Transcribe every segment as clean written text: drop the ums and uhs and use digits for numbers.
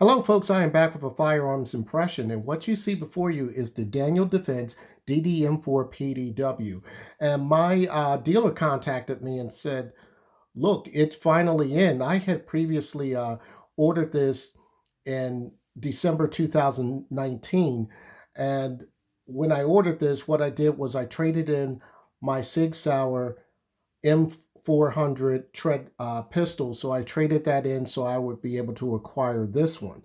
Hello, folks. I am back with a firearms impression, and what you see before you is the Daniel Defense DDM4 PDW. And my dealer contacted me and said, "Look, it's finally in." I had previously ordered this in December 2019, and when I ordered this, what I did was I traded in my Sig Sauer M400 pistol, so I traded that in so I would be able to acquire this one.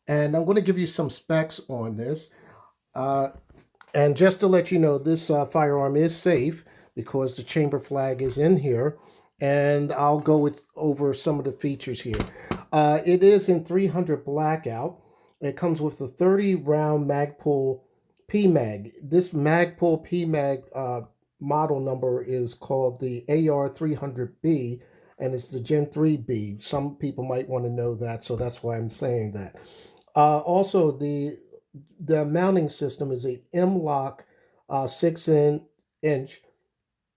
And I'm going to give you some specs on this. Uh, and just to let you know, this firearm is safe because the chamber flag is in here. And I'll over some of the features here. It is in 300 blackout. It comes with a 30 round Magpul PMag. This Magpul PMag model number is called the AR300B, and it's the Gen 3B. Some people might want to know that, so that's why I'm saying that. Also, the mounting system is a M-LOK 6-inch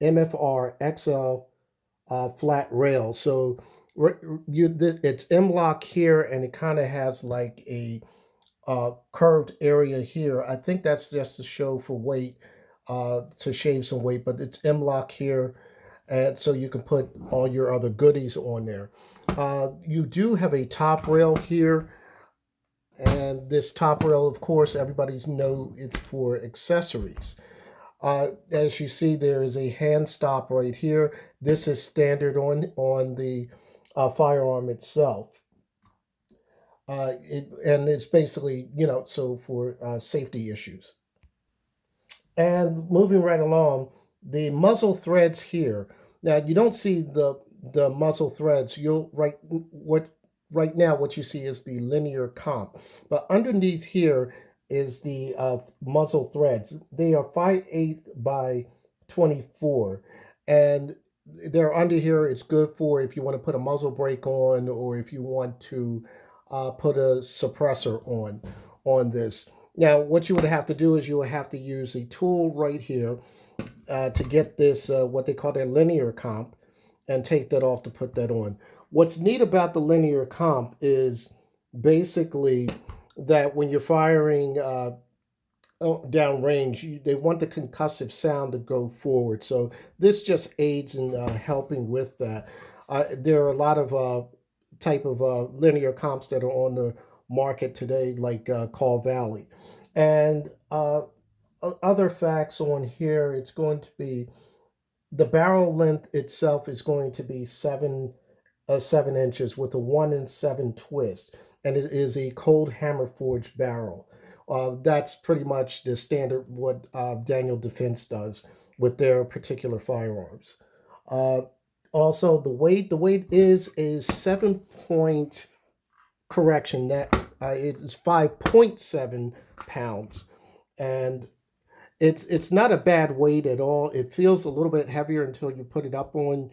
MFR XL flat rail. So it's M-LOK here, and it kind of has like a curved area here. I think that's just to show for weight, to shave some weight, but it's M-LOK here, and so you can put all your other goodies on there. You do have a top rail here, and this top rail, of course, everybody's know it's for accessories. As you see, there is a hand stop right here. This is standard on the firearm itself. And it's basically, so for safety issues. And moving right along, the muzzle threads here. Now you don't see the muzzle threads. You'll right now what you see is the linear comp, but underneath here is the muzzle threads. They are 5/8 by 24, and they're under here. It's good for if you want to put a muzzle brake on, or if you want to put a suppressor on this. Now, what you would have to do is you would have to use a tool right here to get this, what they call their linear comp, and take that off to put that on. What's neat about the linear comp is basically that when you're firing down range, they want the concussive sound to go forward. So this just aids in helping with that. There are a lot of type of linear comps that are on the market today, like Call Valley. And other facts on here, it's going to be the barrel length itself is going to be 7 inches with a 1 in 7 twist, and it is a cold hammer forged barrel. That's pretty much the standard what Daniel Defense does with their particular firearms. Uh, Also, the weight is a 7 point correction. That it is 5.7 pounds, and it's not a bad weight at all. It feels a little bit heavier until you put it up on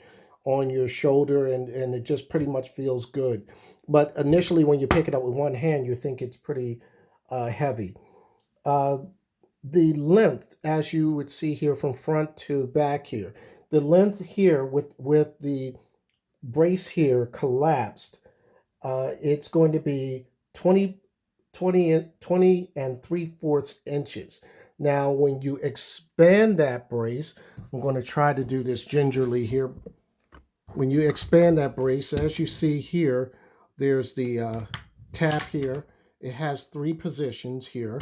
your shoulder, and it just pretty much feels good. But initially, when you pick it up with one hand, you think it's pretty heavy. Uh, the length, as you would see here from front to back here, the length here with the brace here collapsed, it's going to be 20 and 3/4 inches. Now, when you expand that brace, I'm going to try to do this gingerly here. When you expand that brace, as you see here, there's the tab here. It has 3 positions here.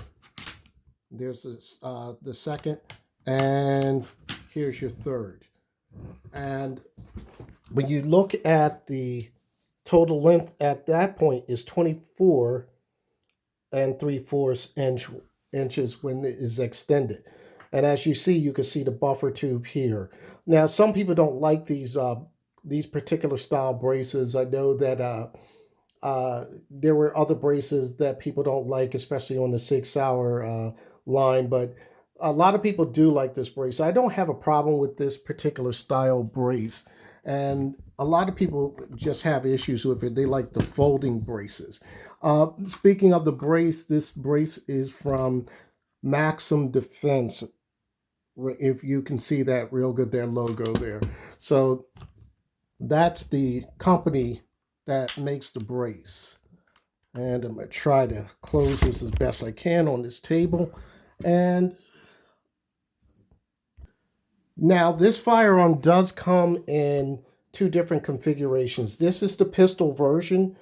There's this, the second, and here's your third. And when you look at the total length at that point is 24 and 3/4 inches when it is extended. And as you see, you can see the buffer tube here. Now, some people don't like these particular style braces. I know that there were other braces that people don't like, especially on the Sig Sauer line, but a lot of people do like this brace. I don't have a problem with this particular style brace, and a lot of people just have issues with it. They like the folding braces. Speaking of the brace, this brace is from Maxim Defense. If you can see that real good, their logo there. So that's the company that makes the brace. And I'm going to try to close this as best I can on this table. And now this firearm does come in two different configurations. This is the pistol version.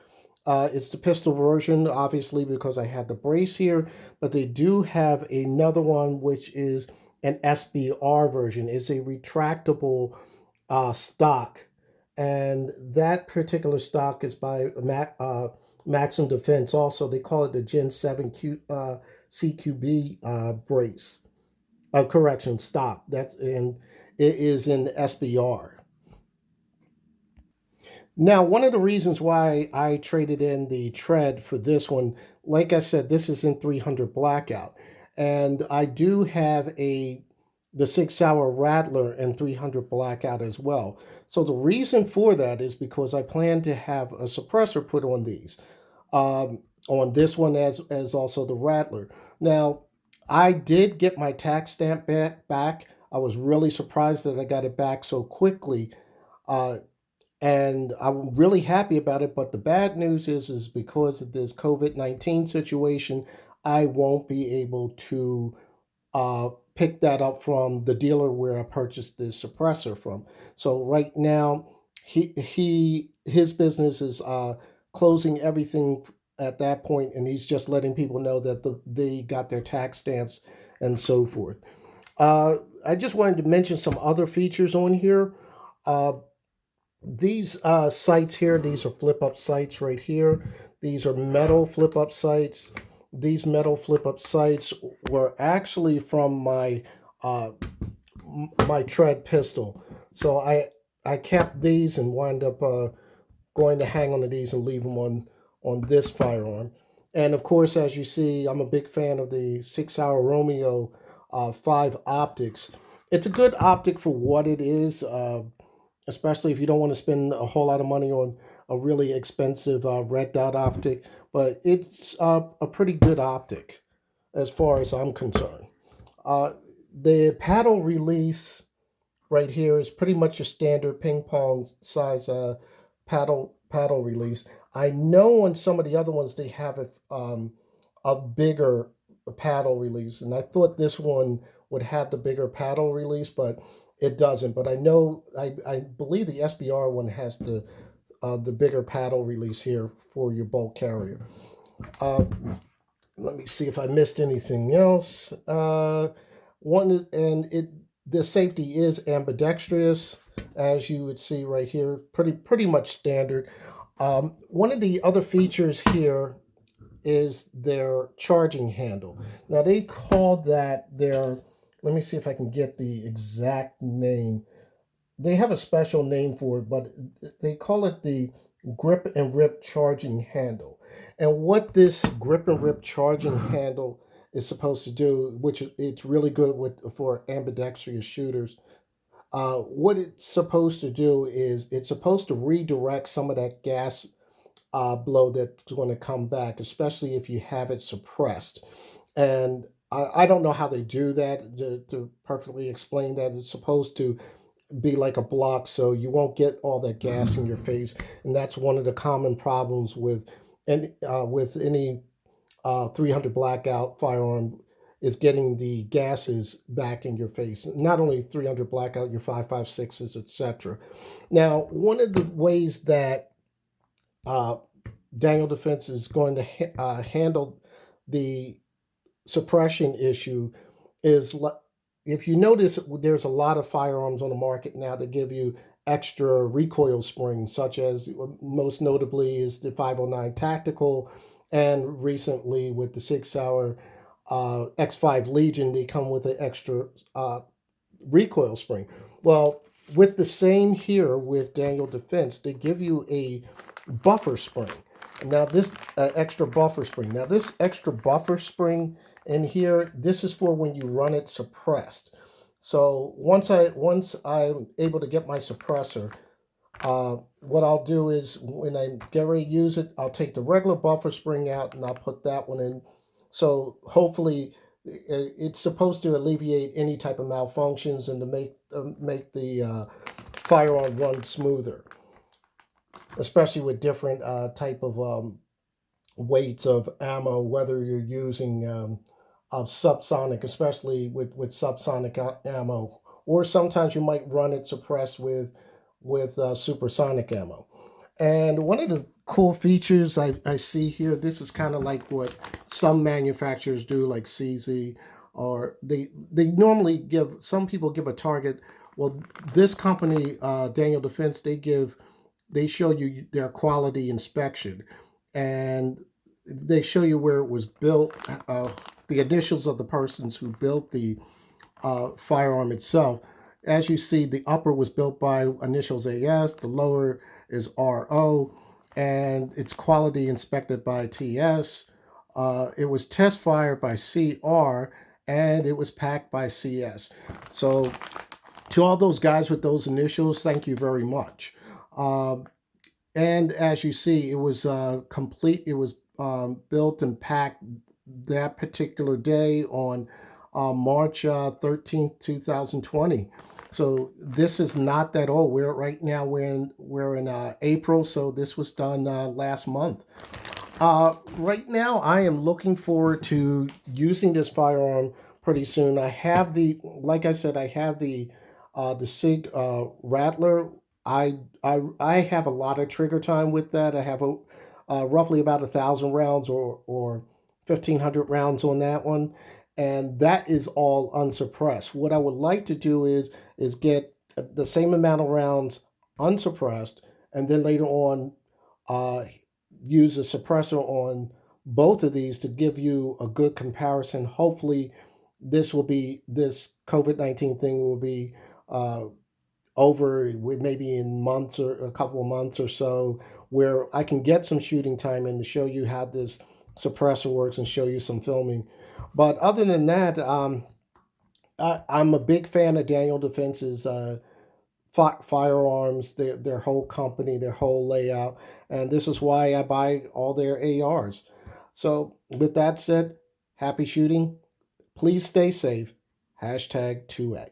It's the pistol version, obviously, because I had the brace here, but they do have another one, which is an SBR version. It's a retractable stock, and that particular stock is by Maxim Defense. Also, they call it the Gen 7 CQB brace. Correction, stock. That's and it is in SBR. Now, one of the reasons why I traded in the tread for this one, like I said, this is in 300 blackout, and I do have the 6 hour rattler and 300 blackout as well. So the reason for that is because I plan to have a suppressor put on these, on this one as also the rattler. Now, I did get my tax stamp back. I was really surprised that I got it back so quickly. Uh, and I'm really happy about it. But the bad news is because of this COVID-19 situation, I won't be able to pick that up from the dealer where I purchased this suppressor from. So right now, his business is closing everything at that point, and he's just letting people know that they got their tax stamps and so forth. Uh, I just wanted to mention some other features on here. Uh, these sights here, these are flip up sights right here. These are metal flip up sights. These metal flip up sights were actually from uh, my tread pistol. So I kept these and wind up going to hang on to these and leave them on this firearm. And of course, as you see, I'm a big fan of the 6 hour Romeo 5 optics. It's a good optic for what it is. Especially if you don't want to spend a whole lot of money on a really expensive red dot optic. But it's a pretty good optic as far as I'm concerned. Uh, the paddle release right here is pretty much a standard ping pong size paddle release. I know on some of the other ones they have a bigger paddle release, and I thought this one would have the bigger paddle release, but it doesn't. But I know I believe the SBR one has the bigger paddle release here for your bulk carrier. Uh, Let me see if I missed anything else. One and it the safety is ambidextrous, as you would see right here, pretty much standard. One of the other features here is their charging handle. Now they call that their. Let me see if I can get the exact name. They have a special name for it, but they call it the grip and rip charging handle. And what this grip and rip charging handle is supposed to do, which it's really good with for ambidextrous shooters. What it's supposed to do is it's supposed to redirect some of that gas blow that's going to come back, especially if you have it suppressed. And I don't know how they do that to perfectly explain that. It's supposed to be like a block so you won't get all that gas in your face, and that's one of the common problems with any 300 blackout firearm is getting the gases back in your face. Not only 300 blackout, your 5.56s, etc. Now, one of the ways that uh, Daniel Defense is going to handle the suppression issue is if you notice, there's a lot of firearms on the market now that give you extra recoil springs, such as most notably is the 509 Tactical, and recently with the 6 hour X5 Legion, they come with an extra recoil spring. Well, with the same here with Daniel Defense, they give you a buffer spring. Now this extra buffer spring. Now this extra buffer spring in here, this is for when you run it suppressed. So once I'm able to get my suppressor, what I'll do is when I get ready to use it, I'll take the regular buffer spring out and I'll put that one in. So hopefully it's supposed to alleviate any type of malfunctions and to make the firearm run smoother, especially with different type of weights of ammo, whether you're using subsonic, especially with subsonic ammo, or sometimes you might run it suppressed with supersonic ammo. And one of the cool features I see here, this is kind of like what some manufacturers do, like CZ, or they normally give, some people give a target. Well, this company, Daniel Defense, they show you their quality inspection, and they show you where it was built, the initials of the persons who built the firearm itself. As you see, the upper was built by initials AS, the lower is RO, and its quality inspected by TS. It was test fired by CR, and it was packed by CS. So, to all those guys with those initials, thank you very much. And as you see, it was complete. It was built and packed that particular day on March 13th, 2020. So this is not that old. We're right now we're in April, so this was done last month. Right now, I am looking forward to using this firearm pretty soon. I have like I said, I have the Sig Rattler. I have a lot of trigger time with that. I have roughly about 1,000 rounds or 1,500 rounds on that one, and that is all unsuppressed. What I would like to do is get the same amount of rounds unsuppressed, and then later on uh, use a suppressor on both of these to give you a good comparison. Hopefully, this COVID-19 thing will be uh, over with maybe in months or a couple of months or so, where I can get some shooting time in to show you how this suppressor works and show you some filming. But other than that, I'm a big fan of Daniel Defense's firearms, their whole company, their whole layout, and this is why I buy all their ARs. So, with that said, happy shooting. Please stay safe. Hashtag 2A.